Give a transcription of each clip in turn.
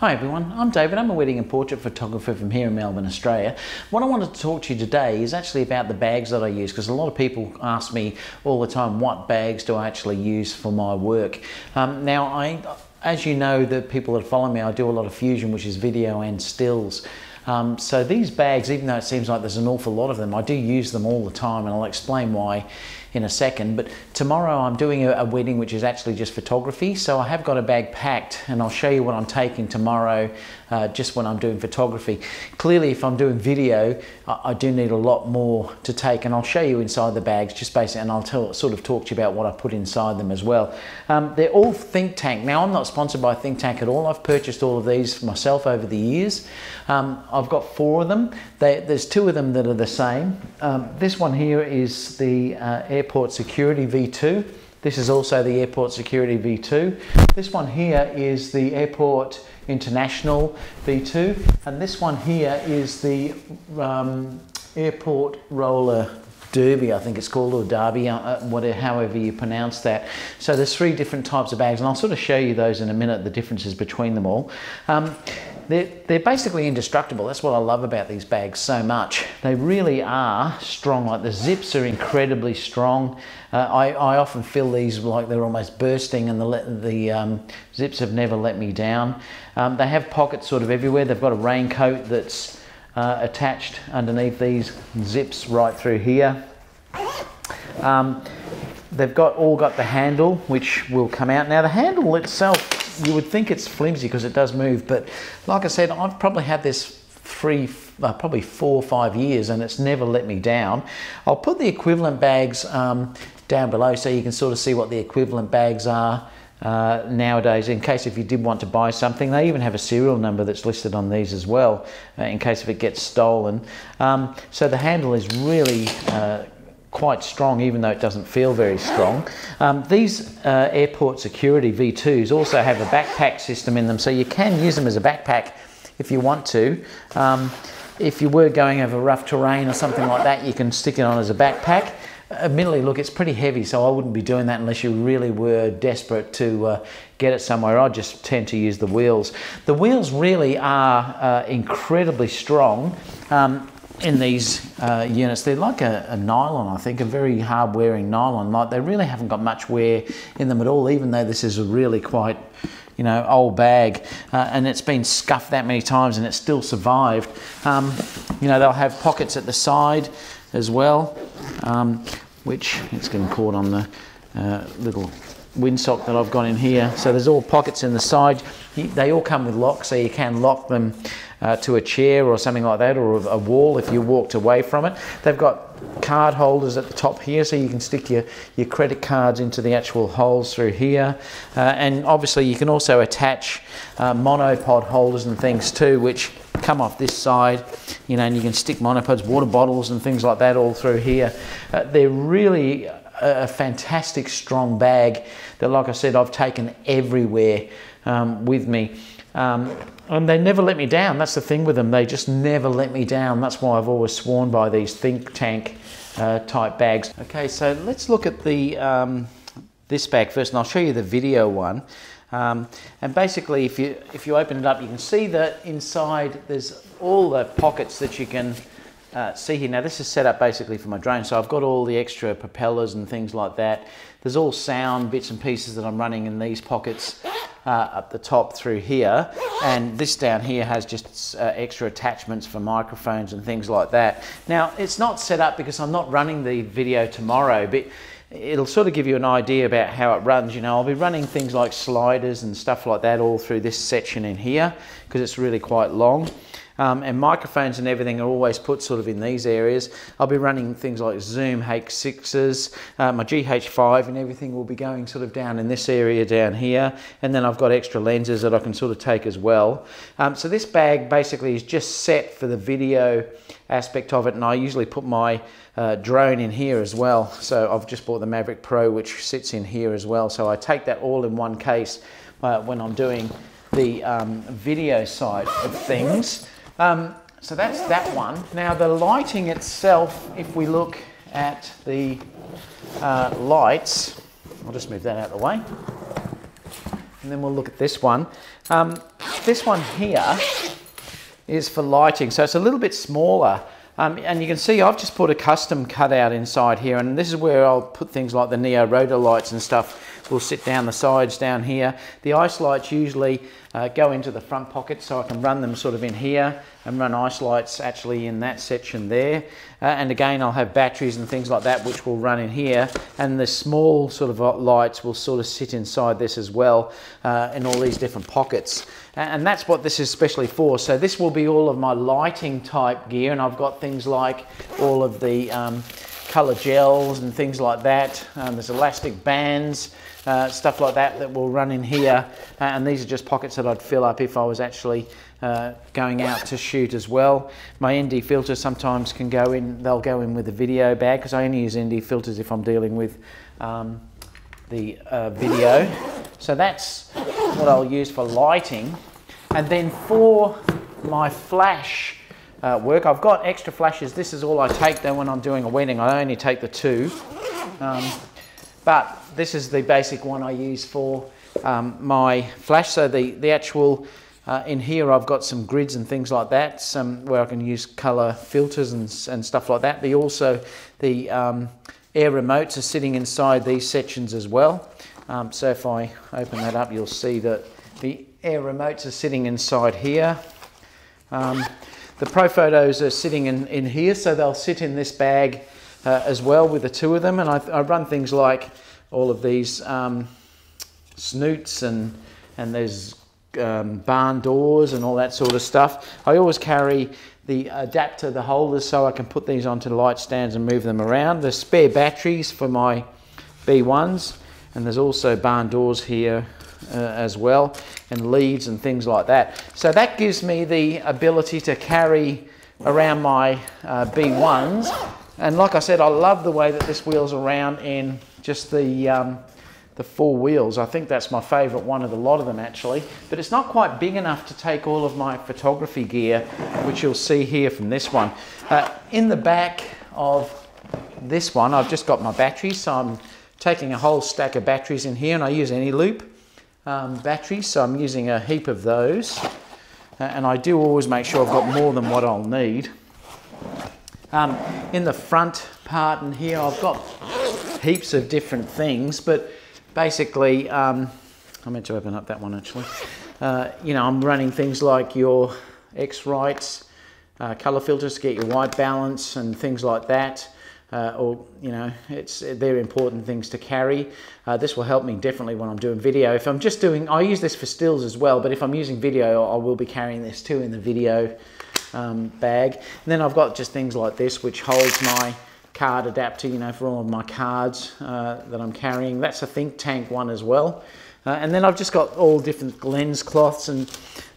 Hi everyone, I'm David. I'm a wedding and portrait photographer from here in Melbourne, Australia. What I wanted to talk to you today is actually about the bags that I use, because a lot of people ask me all the time, what bags do I actually use for my work? As you know, the people that follow me, I do a lot of fusion, which is video and stills. So these bags, even though it seems like there's an awful lot of them, I do use them all the time, and I'll explain why in a second. But tomorrow I'm doing a wedding which is actually just photography, so I have got a bag packed, and I'll show you what I'm taking tomorrow just when I'm doing photography. Clearly, if I'm doing video, I do need a lot more to take, and I'll show you inside the bags just basically, and I'll sort of talk to you about what I put inside them as well. They're all Thinktank. Now, I'm not sponsored by Thinktank at all. I've purchased all of these for myself over the years. I've got 4 of them. There's 2 of them that are the same. This one here is the Airport Security V2. This is also the Airport Security V2. This one here is the Airport International V2, and this one here is the Airport Roller Derby, I think it's called, or Derby, however you pronounce that. So there's 3 different types of bags, and I'll sort of show you those in a minute, the differences between them all. They're basically indestructible. That's what I love about these bags so much. They really are strong. Like, the zips are incredibly strong. I often feel these like they're almost bursting, and the zips have never let me down. They have pockets sort of everywhere. They've got a raincoat that's attached underneath these zips right through here. They've all got the handle, which will come out. Now, the handle itself, you would think it's flimsy because it does move, but like I said, I've probably had this probably 4 or 5 years, and it's never let me down. I'll put the equivalent bags down below so you can sort of see what the equivalent bags are nowadays, in case if you did want to buy something. They even have a serial number that's listed on these as well, in case if it gets stolen. So the handle is really quite strong, even though it doesn't feel very strong. These Airport Security V2s also have a backpack system in them, so you can use them as a backpack if you want to. If you were going over rough terrain or something like that, you can stick it on as a backpack. Admittedly, look, it's pretty heavy, so I wouldn't be doing that unless you really were desperate to get it somewhere. I just tend to use the wheels. The wheels really are incredibly strong. In these units, they're like a nylon, I think, a very hard wearing nylon. Like, they really haven't got much wear in them at all, even though this is a really quite, you know, old bag, and it's been scuffed that many times and it's still survived. You know, they'll have pockets at the side as well, which it's getting caught on the little windsock that I've got in here. So there's all pockets in the side. They all come with locks, so you can lock them to a chair or something like that, or a wall if you walked away from it. They've got card holders at the top here, so you can stick your credit cards into the actual holes through here. And obviously you can also attach monopod holders and things too, which come off this side, you know, and you can stick monopods, water bottles and things like that all through here. They're really a fantastic strong bag that, like I said, I've taken everywhere with me. And they never let me down. That's the thing with them. They just never let me down. That's why I've always sworn by these Thinktank type bags. Okay, so let's look at the this bag first, and I'll show you the video one. And basically, if you open it up, you can see that inside there's all the pockets that you can see here. Now, this is set up basically for my drone, so I've got all the extra propellers and things like that. There's all sound bits and pieces that I'm running in these pockets up the top through here, and this down here has just extra attachments for microphones and things like that. Now, it's not set up because I'm not running the video tomorrow, but it'll sort of give you an idea about how it runs. You know, I'll be running things like sliders and stuff like that all through this section in here, because it's really quite long. And microphones and everything are always put sort of in these areas. I'll be running things like Zoom H6s, my GH5 and everything will be going sort of down in this area down here. And then I've got extra lenses that I can sort of take as well. So this bag basically is just set for the video aspect of it, and I usually put my drone in here as well. So I've just bought the Maverick Pro, which sits in here as well. So I take that all in one case when I'm doing the video side of things. So that's that one. Now, the lighting itself, if we look at the lights, I'll just move that out of the way, and then we'll look at this one. This one here is for lighting, so it's a little bit smaller. And you can see I've just put a custom cutout inside here, and this is where I'll put things like the Neo rotor lights and stuff will sit down the sides down here. The ice lights usually go into the front pocket, so I can run them sort of in here and run ice lights actually in that section there. And again, I'll have batteries and things like that which will run in here, and the small sort of lights will sort of sit inside this as well, in all these different pockets. And that's what this is especially for. So this will be all of my lighting type gear, and I've got things like all of the colour gels and things like that. There's elastic bands, stuff like that that will run in here, and these are just pockets that I'd fill up if I was actually going out to shoot as well. My ND filters sometimes can go in, they'll go in with the video bag, because I only use ND filters if I'm dealing with the video. So that's what I'll use for lighting. And then for my flash work, I've got extra flashes. This is all I take though when I'm doing a wedding. I only take the 2. But this is the basic one I use for my flash. So the actual, in here I've got some grids and things like that, where I can use colour filters and stuff like that. The air remotes are sitting inside these sections as well. So if I open that up, you'll see that the air remotes are sitting inside here. The Pro Photos are sitting in here, so they'll sit in this bag as well with the 2 of them. And I run things like all of these snoots and there's barn doors and all that sort of stuff. I always carry the adapter, the holders, so I can put these onto the light stands and move them around. There's spare batteries for my B1s, and there's also barn doors here as well, and leads and things like that. So that gives me the ability to carry around my B1s. And like I said, I love the way that this wheels around in just the 4 wheels. I think that's my favourite one of the lot of them actually, but it's not quite big enough to take all of my photography gear, which you'll see here from this one. In the back of this one, I've just got my batteries, so I'm taking a whole stack of batteries in here, and I use any loop batteries, so I'm using a heap of those, and I do always make sure I've got more than what I'll need. In the front part in here, I've got heaps of different things, but basically, I meant to open up that one actually. You know, I'm running things like your X-Rights, colour filters to get your white balance and things like that. Or, you know, they're important things to carry. This will help me definitely when I'm doing video. If I'm just doing, I use this for stills as well, but if I'm using video, I will be carrying this too in the video bag. And then I've got just things like this, which holds my card adapter, you know, for all of my cards that I'm carrying. That's a Thinktank one as well. And then I've just got all different lens cloths and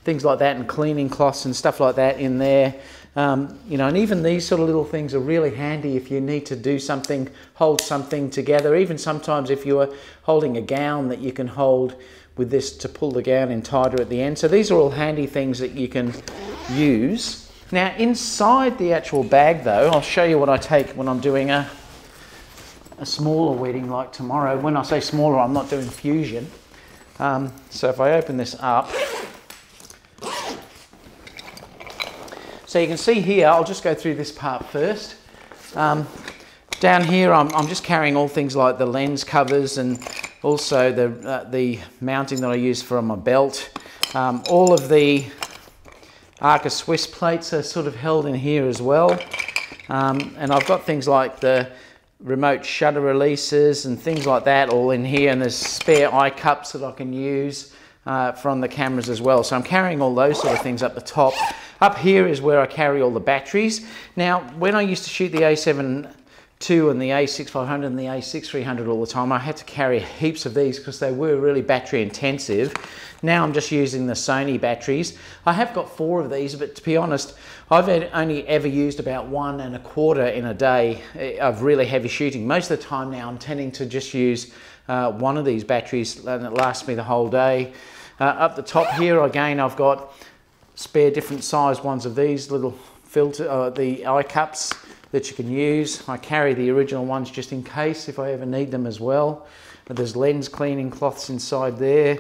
things like that, and cleaning cloths and stuff like that in there. You know, and even these sort of little things are really handy if you need to do something, hold something together. Even sometimes if you're holding a gown, that you can hold with this to pull the gown in tighter at the end. So these are all handy things that you can use. Now inside the actual bag though, I'll show you what I take when I'm doing a smaller wedding like tomorrow. When I say smaller, I'm not doing fusion. So if I open this up, so you can see here, I'll just go through this part first. Down here, I'm just carrying all things like the lens covers and also the mounting that I use for my belt. All of the Arca Swiss plates are sort of held in here as well. And I've got things like the remote shutter releases and things like that all in here, and there's spare eye cups that I can use from the cameras as well. So I'm carrying all those sort of things up the top. Up here is where I carry all the batteries. Now, when I used to shoot the A7 II and the A6500 and the A6300 all the time, I had to carry heaps of these because they were really battery intensive. Now I'm just using the Sony batteries. I have got 4 of these, but to be honest, I've only ever used about 1 1/4 in a day of really heavy shooting. Most of the time now I'm tending to just use one of these batteries, and it lasts me the whole day. Up the top here again, I've got spare different size ones of these little filter, the eye cups that you can use. I carry the original ones just in case if I ever need them as well. But there's lens cleaning cloths inside there.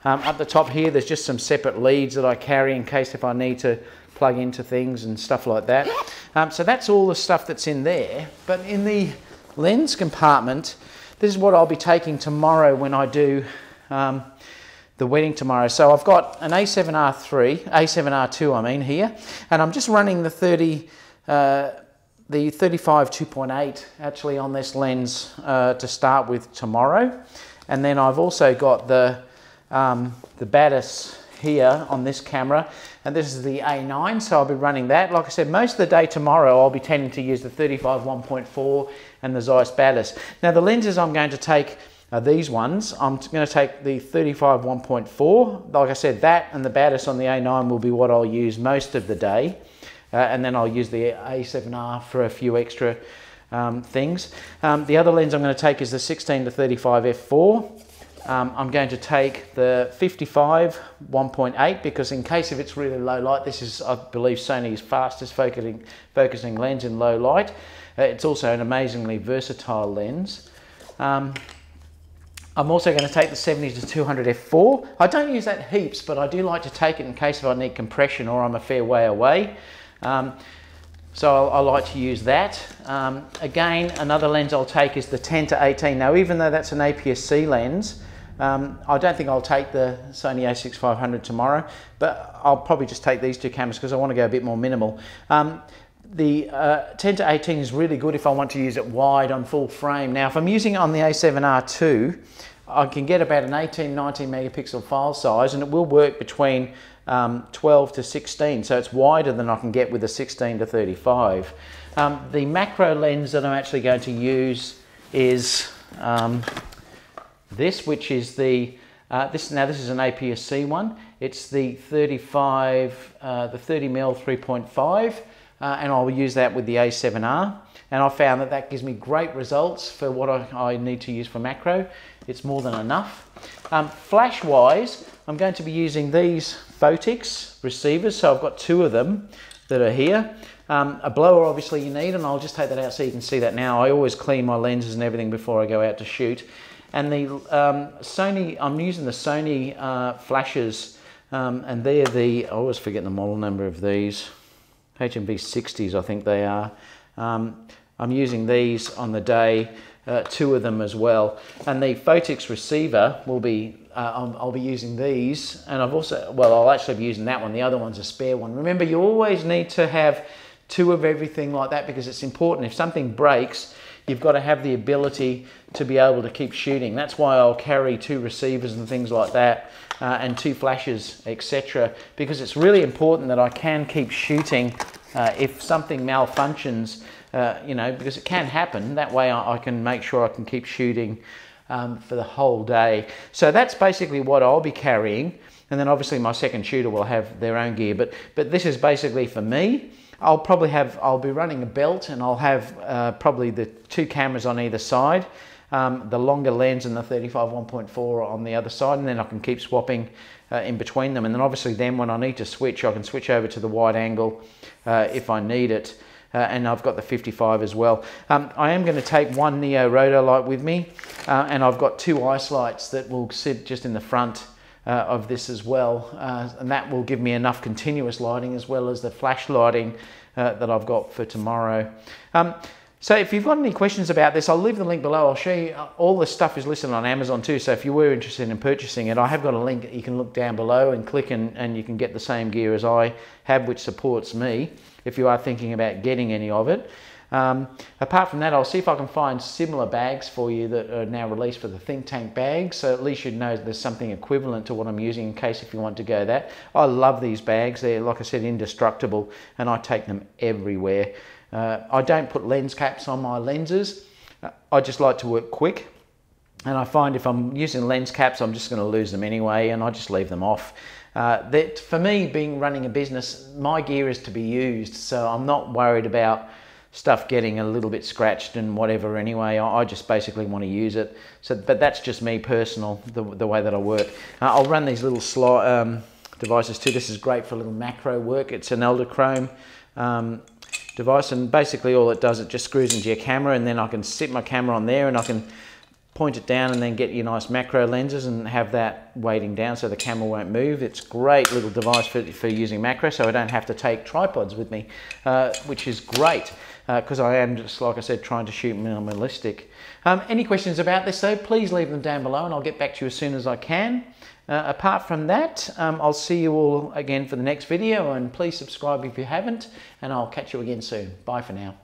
Up the top here, there's just some separate leads that I carry in case if I need to plug into things and stuff like that. So that's all the stuff that's in there. But in the lens compartment, this is what I'll be taking tomorrow when I do the wedding tomorrow. So I've got an A7R2 I mean here, and I'm just running the 35 2.8 actually on this lens to start with tomorrow. And then I've also got the Batis here on this camera, and this is the A9, so I'll be running that. Like I said, most of the day tomorrow I'll be tending to use the 35 1.4 and the Zeiss Batis. Now the lenses I'm going to take are these ones. I'm going to take the 35 1.4. Like I said, that and the Batis on the A9 will be what I'll use most of the day, and then I'll use the A7R for a few extra things. The other lens I'm going to take is the 16 to 35 f4. I'm going to take the 55 1.8 because in case if it's really low light, this is, I believe, Sony's fastest focusing lens in low light. It's also an amazingly versatile lens. I'm also going to take the 70 to 200 f4. I don't use that heaps, but I do like to take it in case if I need compression or I'm a fair way away. So I like to use that. Again, another lens I'll take is the 10 to 18. Now, even though that's an APS-C lens, I don't think I'll take the Sony a6500 tomorrow, but I'll probably just take these two cameras because I want to go a bit more minimal. The 10 to 18 is really good if I want to use it wide on full frame. Now, if I'm using it on the A7R2, I can get about an 18, 19 megapixel file size, and it will work between 12 to 16, so it's wider than I can get with a 16 to 35. The macro lens that I'm actually going to use is this, which is the this is an APS-C one. It's the 35, the 30mm 3.5, and I'll use that with the A7R. And I found that that gives me great results for what I need to use for macro. It's more than enough. Flash-wise, I'm going to be using these Photix receivers. So I've got two of them that are here. A blower obviously you need, and I'll just take that out so you can see that now. I always clean my lenses and everything before I go out to shoot. And the Sony, I'm using the Sony flashes, and they're the, I always forget the model number of these, HMV 60s I think they are. I'm using these on the day, two of them as well. And the Photix receiver will be, I'll be using these, and I've also, well, I'll actually be using that one. The other one's a spare one. Remember, you always need to have two of everything like that because it's important. If something breaks, you've got to have the ability to be able to keep shooting. That's why I'll carry two receivers and things like that, and two flashes, etc. Because it's really important that I can keep shooting if something malfunctions, you know, because it can happen. That way I can make sure I can keep shooting for the whole day. So that's basically what I'll be carrying. And then obviously my second shooter will have their own gear. But this is basically for me. I'll be running a belt, and I'll have probably the two cameras on either side, the longer lens and the 35 1.4 on the other side, and then I can keep swapping in between them. And then obviously then when I need to switch, I can switch over to the wide angle if I need it. And I've got the 55 as well. I am going to take one Neo roto light with me, and I've got two ice lights that will sit just in the front of this as well, and that will give me enough continuous lighting as well as the flash lighting that I've got for tomorrow. So if you've got any questions about this, I'll leave the link below. I'll show you, all this stuff is listed on Amazon too, so if you were interested in purchasing it, I have got a link that you can look down below and click, and you can get the same gear as I have, which supports me, if you are thinking about getting any of it. Apart from that, I'll see if I can find similar bags for you that are now released for the Thinktank bags, so at least you'd know there's something equivalent to what I'm using in case if you want to go that. I love these bags. They're, like I said, indestructible, and I take them everywhere. I don't put lens caps on my lenses. I just like to work quick, and I find if I'm using lens caps, I'm just going to lose them anyway, and I just leave them off. That for me, running a business, my gear is to be used, so I'm not worried about stuff getting a little bit scratched and whatever anyway. I just basically want to use it. So, but that's just me personal, the way that I work. I'll run these little devices too. This is great for a little macro work. It's an Eldachrome device, and basically all it does, it just screws into your camera, and then I can sit my camera on there, and I can point it down and then get your nice macro lenses and have that weighting down so the camera won't move. It's a great little device for using macro, so I don't have to take tripods with me, which is great because I am, just like I said, trying to shoot minimalistic. Any questions about this though, please leave them down below and I'll get back to you as soon as I can. Apart from that, I'll see you all again for the next video, and please subscribe if you haven't, and I'll catch you again soon. Bye for now.